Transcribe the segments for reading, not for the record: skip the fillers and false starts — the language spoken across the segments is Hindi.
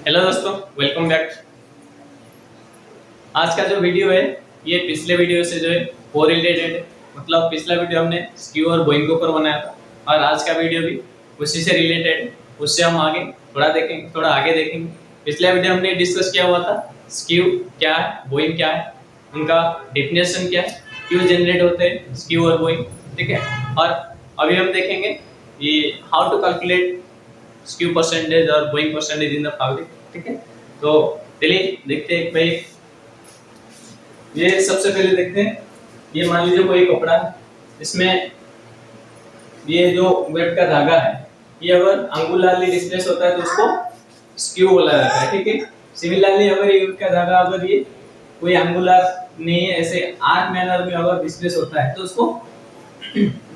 हेलो दोस्तों, वेलकम बैक। आज का जो वीडियो है ये पिछले वीडियो से जो है वो रिलेटेड है। मतलब पिछला वीडियो हमने स्क्यू और बोइंग के ऊपर बनाया था और आज का वीडियो भी उसी से रिलेटेड है। उससे हम आगे थोड़ा आगे देखेंगे। पिछले वीडियो हमने डिस्कस किया हुआ था स्क्यू क्या है, बोइंग क्या है, उनका डेफिनेशन क्या है, क्यों जनरेट होते हैं स्क्यू और बोइंग, ठीक है। और अभी हम देखेंगे ये how to calculate skew percentage और bowing percentage in the fabric, ठीक है। तो चलिए देखते हैं भाई। ये सबसे पहले देखते हैं, ये मान लीजिए कोई कपड़ा है, इसमें ये जो वेट का धागा है ये अगर अंगुलारली डिस्प्लेस होता है तो उसको स्क्यू बोला जाता है, ठीक है। सिमिलरली अगर ये वेट का धागा अगर ये कोई अंगुलर नहीं है, ऐसे आर्क मैनर में अगर डिस्प्लेस होता है तो उसको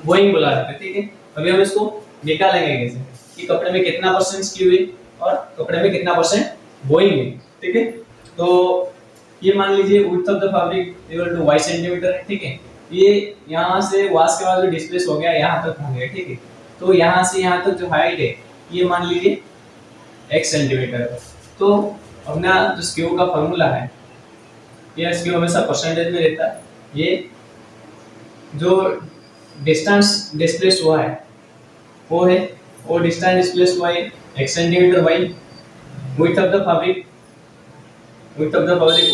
बोइंग बोला जाता है, ठीक है। अभी हम इसको निकालेंगे कैसे कि कपड़े में कितना परसेंट स्क्यू है और कपड़े में कितना परसेंट बोइंग है, ठीक है। तो ये मान लीजिए width of the fabric equal to y centimetre है, ठीक है। ये यहाँ से वाश के बाद जो डिस्प्लेस हो गया यहाँ तक हो गया, ठीक है। तो यहाँ से यहाँ तक जो हाइट है ये मान लीजिए x सेंटीमीटर है। तो अपना जो स्क्यू का फॉर्मूला है, ये स्क्यू हमेशा परसेंटेज में रहता है। ये जो डिस्टेंस डिस्प्लेस हुआ है वो है, वो डिस्टेंस डिस्प्लेस हुआ है x centimetre by width of the fabric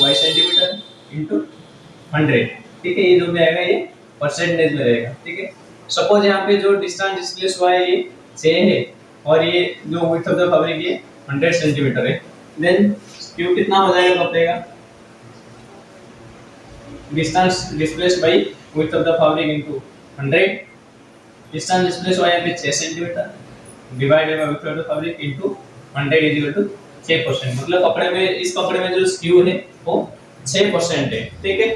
y centimetre into 100, ठीक है। ये जो भी आएगा ये परसेंटेज में रहेगा, ठीक है। सपोज यहाँ पे जो डिस्टेंस डिस्प्लेस हुआ है ये 6 है और ये जो विड्थ ऑफ द फैब्रिक ये 100 सेंटीमीटर है। देन क्यू कितना हो जाएगा कपड़े का, distance displace by width of the fabric into 100, distance displace हुआ है यहाँ पे 6 centimetre divided by width of the fabric into 100 is equal to 6%। मतलब कपड़े में, इस कपड़े में जो स्क्यू है वो 6% है, ठीक है।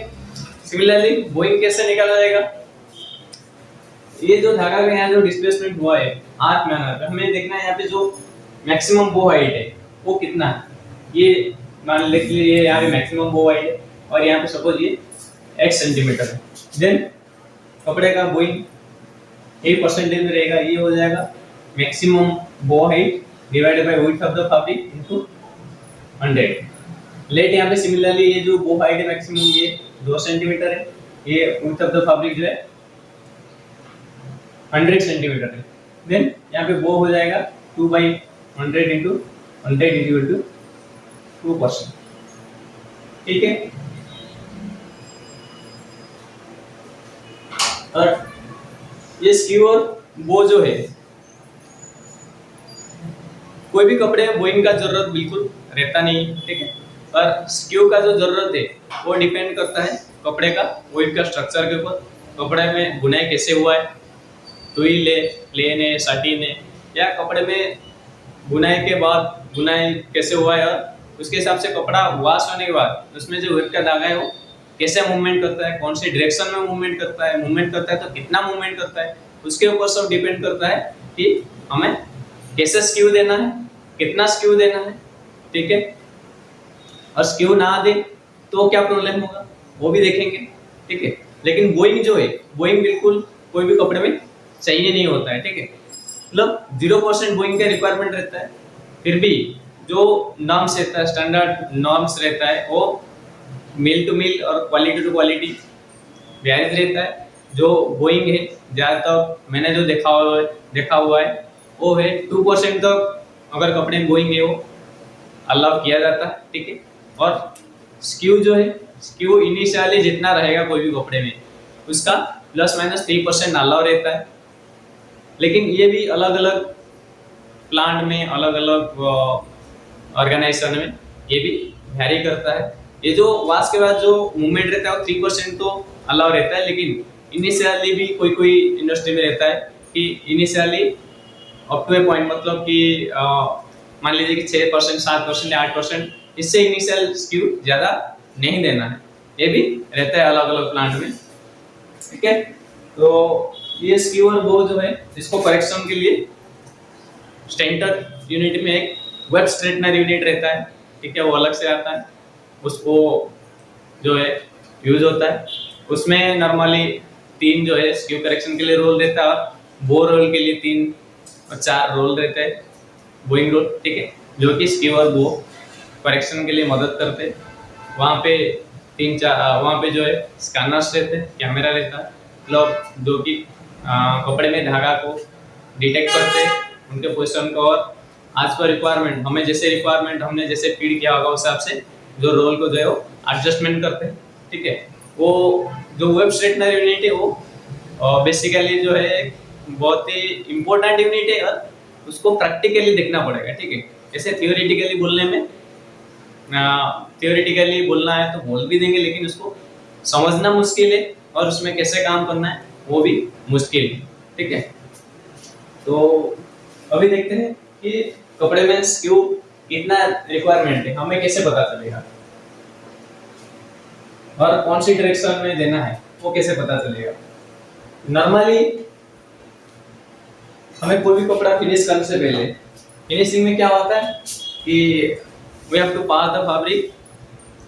सिमिलरली बोइंग कैसे निकाला जाएगा, ये जो धागा का यहाँ जो डिस्प्लेसमेंट हुआ है आर्क मैनर पे, हमें देखना है यहाँ पे जो मैक्सिमम बो हाइट है वो कितना है। ये मान लीजिए यहाँ पे मैक्सिमम बो हाइट है और यहाँ पे सपोज ये x सेंटीमीटर है। देन कपड़े का बोइंग 8% में रहेगा, ये हो जाएगा maximum bow height divided by width of the fabric into 100। Let यहाँ पे सिमिलरली ये जो बो हाइट है मैक्सिमम ये 2 सेंटीमीटर है, ये विड्थ ऑफ द फैब्रिक जो है 100 सेंटीमीटर है। देन यहाँ पे बो हो जाएगा 2/100 इनटू 100 इज इक्वल टू 2%, ठीक है। और ये स्क्यू और बो जो है, कोई भी कपड़े में बोइंग का जरूरत बिल्कुल रहता नहीं, ठीक है। और स्क्यू का जो जरूरत है वो डिपेंड करता है कपड़े का वेट का स्ट्रक्चर के ऊपर, कपड़े में बुनाई कैसे हुआ है, टूल है, प्लेन है, साटिन है, या कपड़े में बुनाई के बाद बुनाई कैसे हुआ है और उसके हिसाब से कपड़ा वॉश होने के बाद उसमें जो वेट का धागा है वो कैसे मूवमेंट करता है, कौन सी डायरेक्शन में मूवमेंट करता है तो कितना मूवमेंट करता है, उसके ऊपर सब डिपेंड करता है कि हमें कैसे स्क्यू देना है, कितना स्क्यू देना है, ठीक है। और स्क्यू ना दे तो क्या प्रॉब्लम होगा वो भी देखेंगे, ठीक है। लेकिन बोइंग जो है, बोइंग बिल्कुल कोई भी कपड़े में चाहिए नहीं होता है, ठीक है। मतलब 0% बोइंग का रिक्वायरमेंट रहता है, फिर भी जो नॉर्म्स रहता है, स्टैंडर्ड नॉर्म्स रहता है वो मिल टू मिल और क्वालिटी टू क्वालिटी वेरीज रहता है। जो बोइंग है ज़्यादातर मैंने जो देखा हुआ है वो है 2% तक अगर कपड़े में बोइंग है वो अलाउ किया जाता है, ठीक है। और स्क्यू जो है, स्क्यू इनिशियली जितना रहेगा कोई भी कपड़े में उसका ±3% अलाउ रहता है। लेकिन ये भी अलग अलग प्लांट में, अलग अलग ऑर्गेनाइजेशन में ये भी वैरी करता है। ये जो वॉश के बाद जो मूवमेंट रहता है वो 3% तो अलाउ रहता है, लेकिन इनिशियली भी कोई इंडस्ट्री में रहता है कि initially up to a point, मतलब कि मान लीजिए कि 6%, 7% या 8%, इससे इनिशियल स्क्यू ज़्यादा नहीं देना है। ये भी रहता है अलग अलग प्लांट में, ठीक है। तो ये स्क्यू और बो जो है इसको करेक्शन के लिए स्टैंडर्ड यूनिट में एक वेट स्ट्रेटनर यूनिट रहता है, ठीक है, वो अलग से आता है, उसको जो है यूज होता है। उसमें नॉर्मली 3 जो है स्क्यू करेक्शन के लिए रोल रहता है और बो रोल के लिए 3 और 4 रोल रहते हैं, बोइंग रोल, ठीक है। जो कि स्क्यू और बो करेक्शन के लिए मदद करते। वहाँ पे वहाँ पे जो है स्कैनर्स रहते, कैमरा रहता है, मतलब जो कि कपड़े में धागा को डिटेक्ट करते, उनके पोजिशन को, और आज पर रिक्वायरमेंट हमने जैसे फीड किया होगा उस हिसाब से जो रोल को जो है वो एडजस्टमेंट करते हैं। ठीक है, वो जो वेब स्ट्रेटनर यूनिट है वो बेसिकली जो है बहुत ही इम्पोर्टेंट यूनिट है, और उसको प्रैक्टिकली देखना पड़ेगा। ठीक है, जैसे थियोरिटिकली बोलना है तो बोल भी देंगे, लेकिन उसको समझना मुश्किल है और उसमें कैसे काम करना है वो भी मुश्किल है। ठीक है, तो अभी देखते हैं कि कपड़े में स्क्यू कितना रिक्वायरमेंट है, हमें कैसे पता चलेगा, और कौन सी डायरेक्शन में देना है वो कैसे पता चलेगा। नॉर्मली हमें कोई भी कपड़ा फिनिश करने से पहले फिनिशिंग में क्या होता है कि we have to pass the fabric.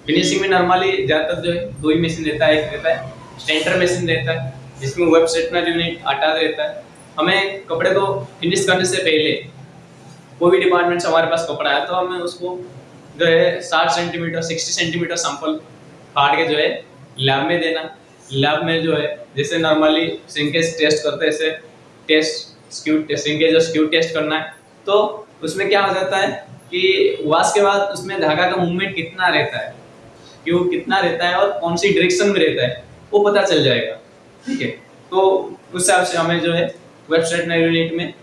Finishing में नॉर्मली ज्यादातर जो है दो ही मशीन रहता है, एक रहता है स्टेंटर मशीन रहता है जिसमें वेब स्ट्रेटनर यूनिट अटैच रहता है। हमें कपड़े को फिनिश करने से पहले कोई भी डिपार्टमेंट से हमारे पास कपड़ा है तो हमें उसको जो है 60 सेंटीमीटर 60 सेंटीमीटर सैंपल काट के जो है लैब में देना। लैब में जो है जैसे नॉर्मली श्रिंकेज टेस्ट करते हैं, ऐसे श्रिंकेज और स्क्यू टेस्ट करना है, तो उसमें क्या हो जाता है कि वॉश के बाद उसमें धागा का मूवमेंट कितना रहता है, क्यों कितना रहता है और कौन सी डायरेक्शन में रहता है वो पता चल जाएगा। ठीक है, तो उस हिसाब से हमें जो है वेब स्ट्रेटनर यूनिट में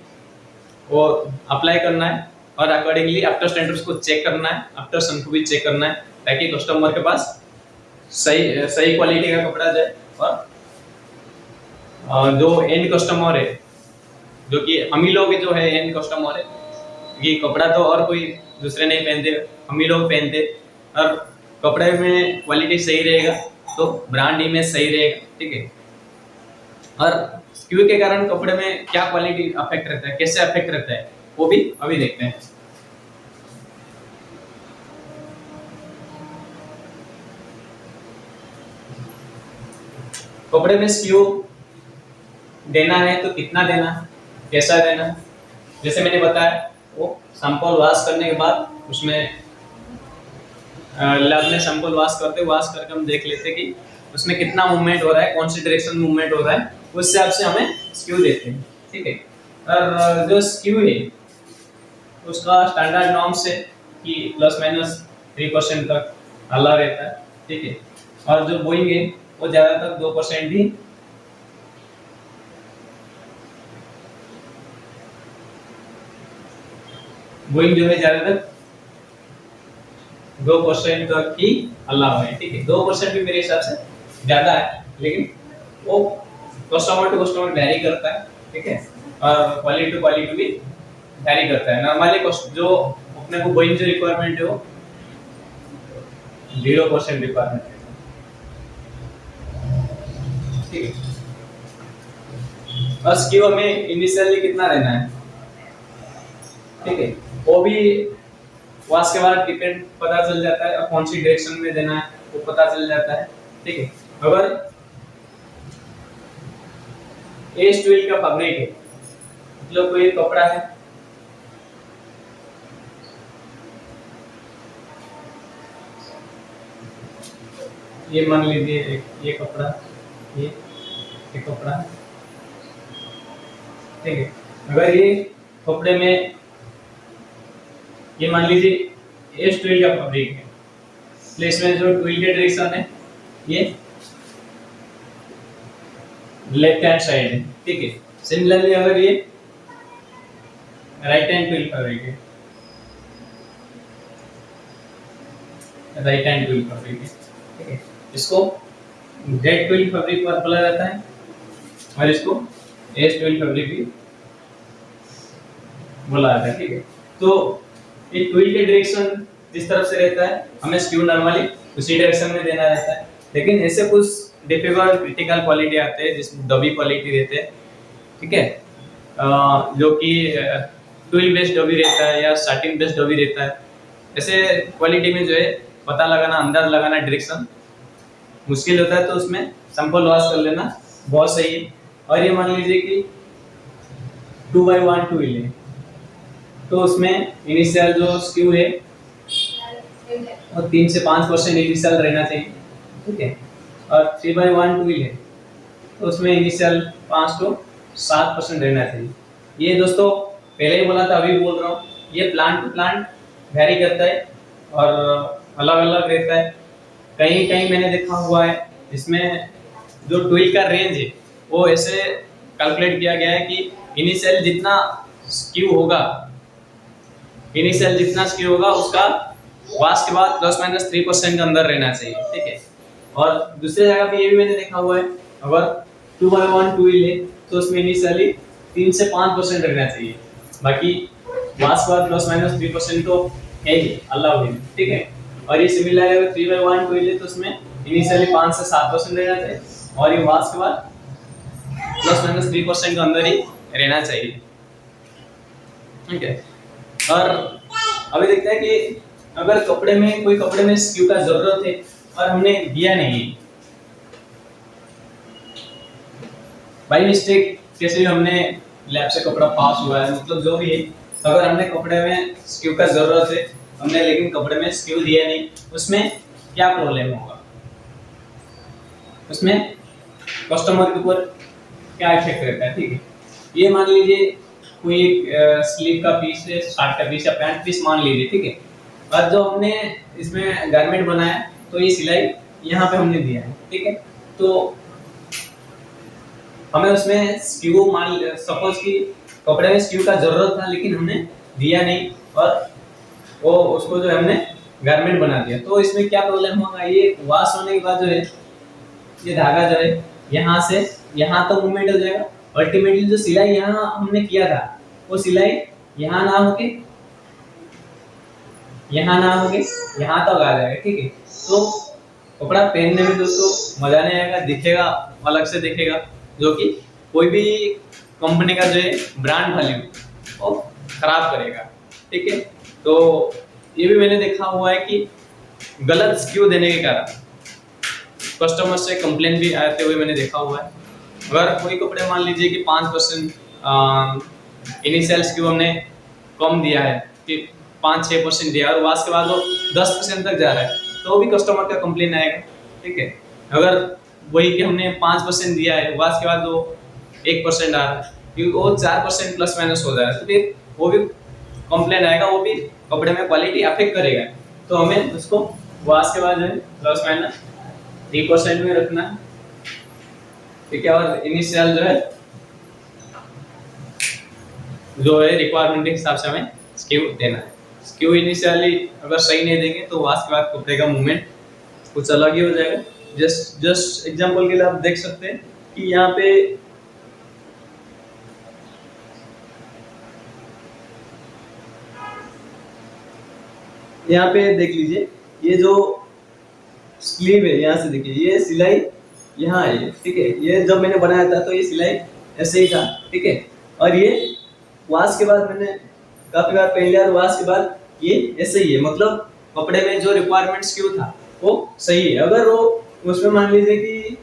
वो अप्लाई करना है, और अकॉर्डिंगली आफ्टर स्टैंडर्ड्स को चेक करना है, आफ्टर सन को भी चेक करना है, ताकि कस्टमर के पास सही क्वालिटी का कपड़ा जाए। और जो एंड कस्टमर है, जो कि हम ही लोग जो है एंड कस्टमर है, ये कपड़ा तो और कोई दूसरे नहीं पहनते, हम ही लोग पहनते, और कपड़े में क्वालिटी सही रहेगा तो ब्रांड इमेज सही रहेगा। ठीक है, और स्क्यू के कारण कपड़े में क्या क्वालिटी अफेक्ट रहता है, कैसे अफेक्ट रहता है, वो भी अभी देखते हैं। कपड़े में स्क्यू देना है तो कितना देना, कैसा देना, जैसे मैंने बताया वो सैंपल वॉश करने के बाद उसमें लैब में सैंपल वॉश करके हम देख लेते कि उसमें कितना मूवमेंट हो रहा है, कौन सी डायरेक्शन में मूवमेंट हो रहा है, उस हिसाब से हमें स्क्यू देते हैं। ठीक है, और जो स्क्यू है उसका स्टैंडर्ड नॉर्म्स है कि ±3% तक अलाउ रहता है। ठीक है, और जो बोइंग है वो ज्यादातर 2% ही बोइंग जो है ज्यादातर 2% तक ही अलाउ है। ठीक है, 2% भी मेरे हिसाब से ज्यादा है, लेकिन वो कस्टमर टू कस्टमर वैरी करता है। ठीक है, और क्वालिटी टू क्वालिटी भी वैरी करता है। नॉर्मली जो अपने को बोइंग जो रिक्वायरमेंट है वो 0% रिक्वायरमेंट है। ठीक है, और स्क्यू हमें इनिशियली कितना रहना है, ठीक है, वो भी वॉश के बाद डिपेंड पता चल जाता है, और कौन सी डायरेक्शन में देना है वो पता चल जाता है। ठीक है, अगर A12 का फैब्रिक है, मतलब कोई कपड़ा है, ये मान लीजिए ये कपड़ा, ये कपड़ा, ठीक है, अगर ये कपड़े में ये मान लीजिए A12 का फैब्रिक है, प्लेसमेंट जो ट्विल के डायरेक्शन है ये लेफ्ट हैंड साइड है। ठीक है, सिमिलरली अगर ये राइट हैंड ट्विल फैब्रिक है, राइट हैंड ट्विल फैब्रिक है, ठीक है, इसको जेड ट्विल फैब्रिक पर बोला जाता है, और इसको S12 फैब्रिक भी बोला जाता है। ठीक है, तो ये ट्विल के डायरेक्शन जिस तरफ से रहता है हमें स्क्यू नॉर्मली उसी डायरेक्शन में देना रहता है, लेकिन ऐसे कुछ डिफिकल्ट क्रिटिकल क्वालिटी आते हैं जिसमें डबी क्वालिटी रहते हैं। ठीक है, जो कि ट्विल बेस्ड डबी रहता है या साटिन बेस्ड डबी रहता है, ऐसे क्वालिटी में जो है पता लगाना, अंदाज लगाना डायरेक्शन मुश्किल होता है, तो उसमें सैंपल वॉश कर लेना बहुत सही है। और ये मान लीजिए कि 2x1 ट्विल है, तो उसमें इनिशियल जो स्क्यू है और 3 से 5% इनिशियल रहना चाहिए, ठीक है। और 3/1 टूल है तो उसमें इनिशियल 5 to 7% रहना चाहिए। ये दोस्तों पहले ही बोला था, अभी बोल रहा हूँ, ये प्लांट टू प्लांट वेरी करता है और अलग अलग रहता है। कहीं कहीं मैंने देखा हुआ है इसमें जो टूल का रेंज है वो ऐसे कैलकुलेट किया गया है कि इनिशियल जितना स्क्यू होगा, उसका वाश के बाद ±3% के अंदर रहना चाहिए, ठीक है। और दूसरी जगह पे ये भी मैंने देखा हुआ है, अगर 2/1 टूल है तो उसमें इनिशियली 3 से 5% रहना चाहिए, बाकी वाश के बाद ±3% तो है ही अलाउड है, ठीक है। और ये सिमिलर है, अगर 3/1 टूल है तो उसमें इनिशियली 5 से 7% रहना चाहिए और ये वाश के बाद ±3% के अंदर ही रहना चाहिए, ठीक है। और अभी देखते हैं कि अगर कोई कपड़े में स्क्यू का जरूरत है और हमने दिया नहीं, बाय मिस्टेक कैसे हमने लैब से कपड़ा पास हुआ है, मतलब जो भी है, अगर हमने कपड़े में स्क्यू का जरूरत है हमने लेकिन कपड़े में स्क्यू दिया नहीं, उसमें क्या प्रॉब्लम होगा, उसमें कस्टमर के ऊपर क्या इफेक्ट रहता है, ठीक है। ये मान लीजिए कोई एक स्लीव का पीस है, शर्ट का पीस या पैंट पीस मान लीजिए, ठीक है। और जो हमने इसमें गारमेंट बनाया तो ये सिलाई यहाँ पे हमने दिया है, ठीक है। तो हमें उसमें स्क्यू सपोज कि कपड़े में स्क्यू का जरूरत था लेकिन हमने दिया नहीं और वो उसको जो हमने गारमेंट बना दिया, तो इसमें क्या प्रॉब्लम होगा, ये वॉश होने के बाद जो है ये धागा जो है यहाँ से यहाँ तक मूवमेंट हो जाएगा। अल्टीमेटली जो सिलाई यहाँ हमने किया था वो सिलाई यहाँ ना होके यहाँ तक आ जाएगा, ठीक है। तो कपड़ा पहनने में दोस्तों मजा नहीं आएगा, दिखेगा अलग से दिखेगा, जो कि कोई भी कंपनी का जो है ब्रांड वैल्यू वो खराब करेगा, ठीक है। तो ये भी मैंने देखा हुआ है कि गलत स्क्यू देने के कारण कस्टमर से कंप्लेन भी आते हुए मैंने देखा हुआ है। अगर कोई कपड़े मान लीजिए कि 5% इनिशियल स्क्यू हमने कम दिया है कि 5-6% दिया और वाश के बाद वो 10% तक जा रहा है, तो भी कस्टमर का कंप्लेन आएगा, ठीक है। अगर वही कि हमने 5% दिया है, वाश के बाद वो 1% आ रहा है, क्योंकि वो 4% प्लस माइनस हो जा रहा है, तो फिर वो भी कंप्लेन आएगा, वो भी कपड़े में क्वालिटी अफेक्ट करेगा। तो हमें उसको वाश के बाद जो है प्लस माइनस 3% में रखना है, ठीक है। और इनिशियल जो है रिक्वायरमेंट के हिसाब से हमें स्क्यू देना है। स्क्यू इनिशियली अगर सही नहीं देंगे तो वाश के बाद कपड़े का मूवमेंट कुछ अलग ही हो जाएगा। जस्ट एग्जांपल के लिए आप देख सकते हैं कि यहाँ पे देख लीजिए, ये जो स्लीव है यहाँ से देखिए, ये सिलाई यहाँ है, ठीक है। ये जब मैंने बनाया था तो ये सिलाई ऐसे ही था, ठीक है। और ये वाश के बाद मैंने काफी बार पहन लिया और वाश के बाद ये ऐसे ही है, मतलब कपड़े में जो रिक्वायरमेंट स्क्यू था वो सही है। अगर वो उसमें मान लीजिए कि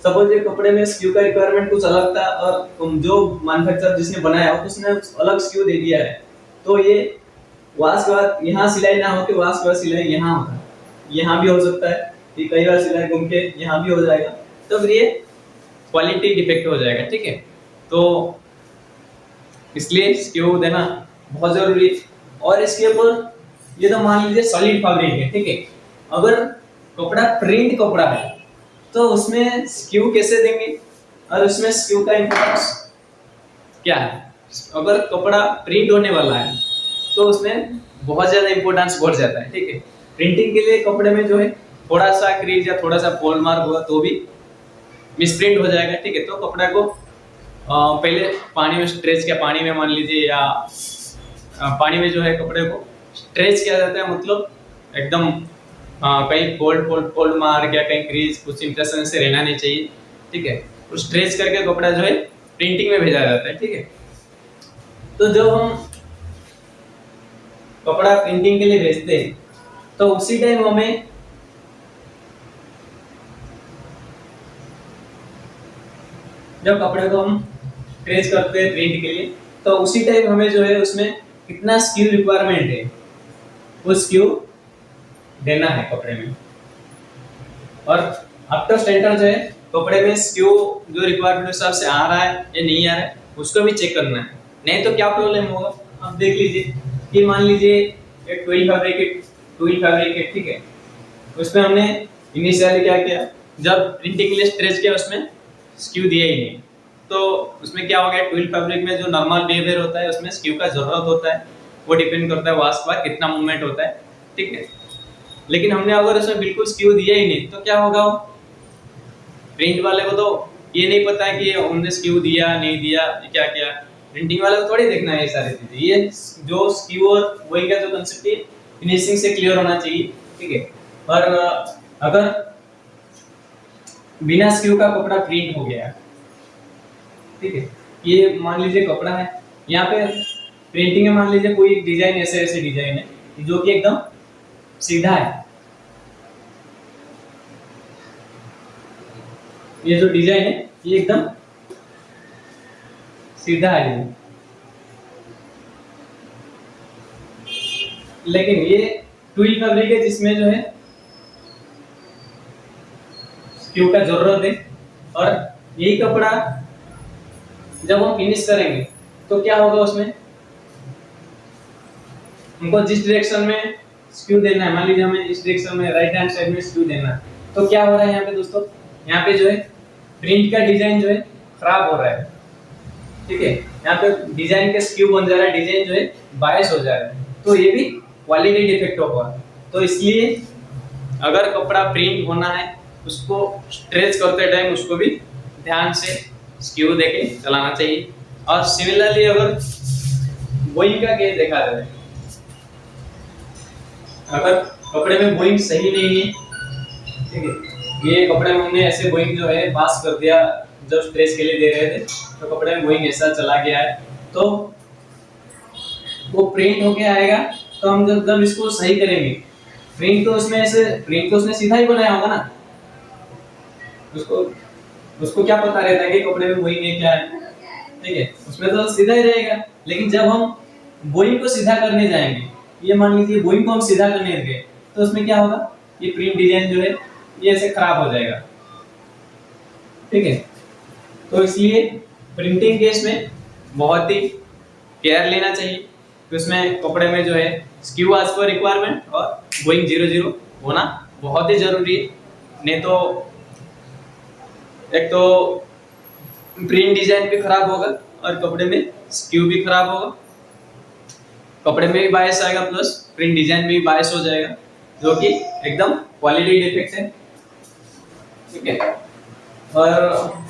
सपोज ये कपड़े में स्क्यू का रिक्वायरमेंट कुछ अलग था और जो मैन्युफैक्चरर जिसने बनाया उसने अलग स्क्यू दे दिया है, तो ये वाश के बाद यहाँ सिलाई ना होके वाश के बाद सिलाई यहाँ होता है, यहाँ भी हो सकता है कि कई बार सिलाई घूम के यहाँ भी हो जाएगा, तो फिर ये क्वालिटी डिफेक्ट हो जाएगा, ठीक है। तो इसलिए स्क्यू देना बहुत जरूरी है। और इसके ऊपर ये तो मान लीजिए सॉलिड फैब्रिक है, ठीक है। अगर कपड़ा प्रिंट कपड़ा है तो उसमें स्क्यू कैसे देंगे और उसमें स्क्यू का इंपॉर्टेंस क्या है। अगर कपड़ा प्रिंट होने वाला है तो उसमें बहुत ज्यादा इंपॉर्टेंस बढ़ जाता है, ठीक है। प्रिंटिंग के लिए कपड़े में जो है थोड़ा सा क्रीज या थोड़ा सा फोल्ड मार्क हुआ तो भी मिसप्रिंट हो जाएगा, ठीक है। तो कपड़ा को पहले पानी में स्ट्रेच किया, पानी में मान लीजिए या पानी में जो है कपड़े को स्ट्रेच किया जाता है, मतलब एकदम कहीं फोल्ड मार्क या कहीं क्रीज कुछ इंप्रेशन से रहना नहीं चाहिए, ठीक है। तो स्ट्रेच करके कपड़ा जो है प्रिंटिंग में भेजा जाता है, ठीक है। तो जब हम कपड़ा प्रिंटिंग के लिए भेजते हैं तो उसी टाइम हमें जब कपड़े को हम ट्रेस करते हैं प्रिंट के लिए तो उसी टाइम हमें जो है उसमें कितना स्क्यू रिक्वायरमेंट है वो स्क्यू देना है कपड़े में। और आफ्टर स्टेंटर जो है कपड़े में स्क्यू जो रिक्वायरमेंट हिसाब से आ रहा है या नहीं आ रहा है उसको भी चेक करना है, नहीं तो क्या प्रॉब्लम होगा। आप देख लीजिए कि मान लीजिए एक ट्विल फैब्रिक है, ठीक है, उसमें हमने इनिशियली क्या किया, जब प्रिंटिंग के लिए स्ट्रेच किया उसमें स्क्यू दिया ही नहीं, तो उसमें क्या हो गया, ट्विल फैब्रिक में जो नॉर्मल बिहेवियर होता है उसमें स्क्यू का जरूरत होता है, वो डिपेंड करता है वाश पर कितना मूवमेंट होता है, ठीक है। लेकिन हमने अगर उसमें बिल्कुल स्क्यू दिया ही नहीं तो क्या होगा, प्रिंट वाले को तो ये नहीं पता है कि हमने स्क्यू दिया नहीं दिया क्या क्या, प्रिंटिंग वाले को थोड़ी देखना है ये सारी चीजें। ये जो स्क्यू और वही का जो कंसेप्ट है फिनिशिंग से क्लियर होना चाहिए, ठीक है। और अगर बिना स्क्यू का कपड़ा प्रिंट हो गया, ठीक है, ये मान लीजिए कपड़ा है, यहाँ पे प्रिंटिंग में मान लीजिए कोई डिजाइन ऐसे डिजाइन है जो कि एकदम सीधा है, ये जो डिजाइन है ये एकदम सीधा है ये। लेकिन ये ट्विल फैब्रिक है जिसमें जो है स्क्यू का जरूरत है, और यही कपड़ा जब हम फिनिश करेंगे तो क्या होगा, उसमें हमको जिस डायरेक्शन में स्क्यू देना है, मान लीजिए हमें इस डायरेक्शन में राइट हैंड साइड में स्क्यू देना है, तो क्या हो रहा है यहाँ पे दोस्तों, यहाँ पे जो है प्रिंट का डिजाइन जो है खराब हो रहा है, ठीक है, यहाँ पे डिजाइन का स्क्यू बन जा रहा है, डिजाइन जो है बायस हो जा रहा है, तो ये भी क्वालिटी डिफेक्ट होगा। तो इसलिए अगर कपड़ा प्रिंट होना है उसको स्ट्रेच करते टाइम उसको भी ध्यान से स्क्यू देके चलाना चाहिए। और सिमिलरली अगर बोइंग का केस देखा जाए, अगर कपड़े में बोइंग सही नहीं है, ठीक है, ये कपड़े में हमने ऐसे बोइंग जो है पास कर दिया जब स्ट्रेच के लिए दे रहे थे, तो कपड़े में बोइंग ऐसा चला गया है, तो वो प्रिंट होके आएगा, तो हम जब इसको सही करेंगे, प्रिंट तो उसने सीधा ही बनाया होगा ना, उसको क्या पता रहता है कि कपड़े में बोइंग है क्या है, ठीक है, उसमें तो सीधा ही रहेगा। लेकिन जब हम बोइंग को सीधा करने जाएंगे, ये मान लीजिए बोइंग को हम सीधा करने गए, तो उसमें क्या होगा, ये प्रिंट डिजाइन जो है ये ऐसे खराब हो जाएगा, ठीक है। तो इसलिए प्रिंटिंग केस में बहुत ही केयर लेना चाहिए कि उसमें कपड़े में जो है स्क्यू एज पर रिक्वायरमेंट और गोइंग 00 होना बहुत ही जरूरी है, नहीं तो एक तो प्रिंट डिजाइन भी खराब होगा और कपड़े में स्क्यू भी खराब होगा, कपड़े में भी बायस आएगा प्लस प्रिंट डिजाइन भी बायस हो जाएगा, जो कि एकदम क्वालिटी डिफेक्ट है, ठीक है। और